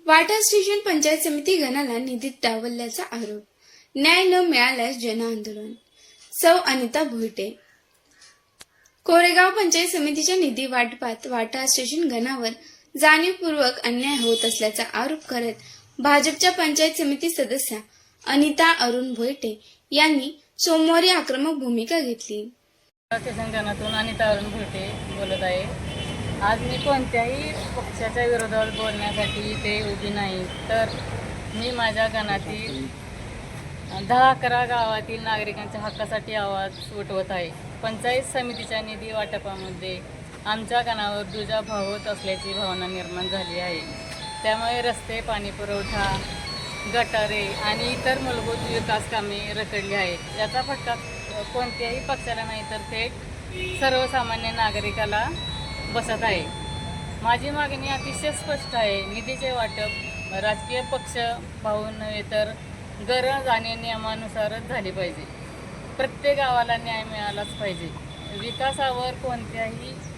वाटा स्टेशन पंचायत समिती गणाला निधीत डावलल्याचा आरोप. न्याय न मिळाल्यास जनआंदोलन. सौ अनिता भोईटे. कोरेगाव पंचायत समितीच्या निधी वाटपात वाटा स्टेशन गणावर जाणीवपूर्वक अन्याय होत असल्याचा आरोप करत भाजपच्या पंचायत समिती सदस्या अनिता अरुण भोईटे यांनी सोमवारी आक्रमक भूमिका घेतली. स्टेशन गणातून अनिता अरुण भोईटे बोलत आहे. आज मी कोणत्याही पक्षाच्या विरोधात बोलण्यासाठी इथे उभी नाही, तर मी माझ्या गणातील 10-11 गावातील नागरिकांच्या हक्कासाठी आवाज उठवत आहे. पंचायत समितीच्या निधी वाटपामध्ये आमच्या गणावर दुजाभाव होत असल्याची भावना निर्माण झाली आहे. त्यामुळे रस्ते, पाणीपुरवठा, गटारे आणि इतर मूलभूत विकास कामे रखडली आहेत. याचा फटका कोणत्याही पक्षाला नाही, तर थेट सर्वसामान्य नागरिकाला बसत आहे. माझी मागणी अतिशय स्पष्ट आहे. निधीचे वाटप राजकीय पक्ष पाहून नव्हे, तर गरज आणि नियमानुसारच झाली पाहिजे. प्रत्येक गावाला न्याय मिळालाच पाहिजे. विकासावर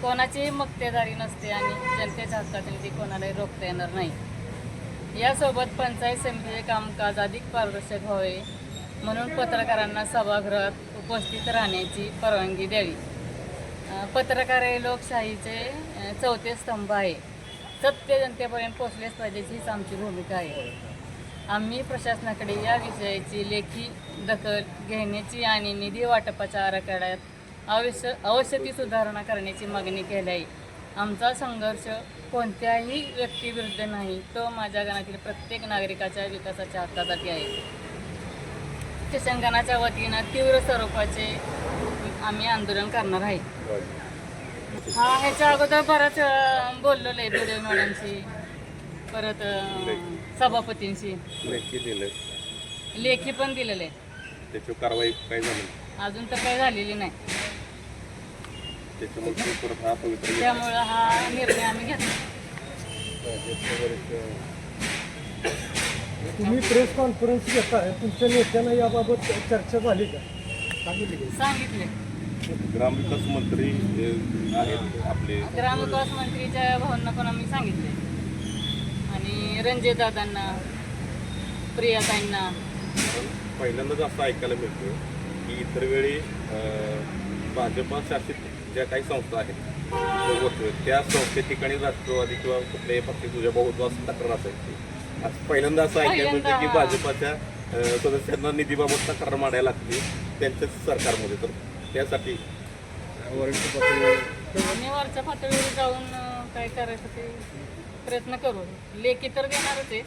कोणाचीही मक्तेदारी नसते आणि जनतेच्या हक्काची निधी कोणालाही रोखता येणार नाही. यासोबत पंचायत समितीचे कामकाज अधिक पारदर्शक व्हावे म्हणून पत्रकारांना सभागृहात उपस्थित राहण्याची परवानगी द्यावी. पत्रकार हे लोकशाहीचे चौथे स्तंभ आहे. सत्य जनतेपर्यंत पोहोचलेच पाहिजे, हीच आमची भूमिका आहे. आम्ही प्रशासनाकडे या विषयाची लेखी दखल घेण्याची आणि निधी वाटपाच्या आराखड्यात अवश्य ती सुधारणा करण्याची मागणी केली आहे. आमचा संघर्ष कोणत्याही व्यक्तीविरुद्ध नाही, तो माझ्या गणातील प्रत्येक नागरिकाच्या विकासाच्या हक्कासाठी आहे. स्टेशन गणाच्या वतीनं तीव्र स्वरूपाचे आम्ही आंदोलन करणार आहे. ह्याच्या अगोदर बरंच बोललेलं आहे बिडे मॅडमशी, परत सभापतींशी लेखी पण दिलेलं आहे. त्याची कारवाई काय झाली अजून तर काही झालेली नाही. त्यामुळं हा निर्णय आम्ही घेतला. तुम्ही प्रेस कॉन्फरन्स घेताय, तुमच्या नेत्यांना याबाबत चर्चा झाली का? सांगितले. ग्रामविकास मंत्री आहेत आपले, ग्रामविकास मंत्रीच्या भावना पण आम्ही सांगितले आणि रणजितदादांना, प्रियाताईंना. पहिल्यांदाच असं ऐकायला मिळतं की इतर वेळी भाजपा शासित ज्या काही संस्था आहेत त्या संस्थे ठिकाणी राष्ट्रवादी किंवा कुठल्याही पक्षी तुझ्या बहुत्व असं तक्रार असायची. आज पहिल्यांदा असं ऐकायला मिळतं की भाजपाच्या सदस्यांना निधीबाबत तक्रार मांडायला लागते त्यांच्याच सरकारमध्ये. तर त्यासाठी आम्ही वरच्या पातळीवर जाऊन काय करायचं ते प्रयत्न करू. लेखी तर देणारच आहे.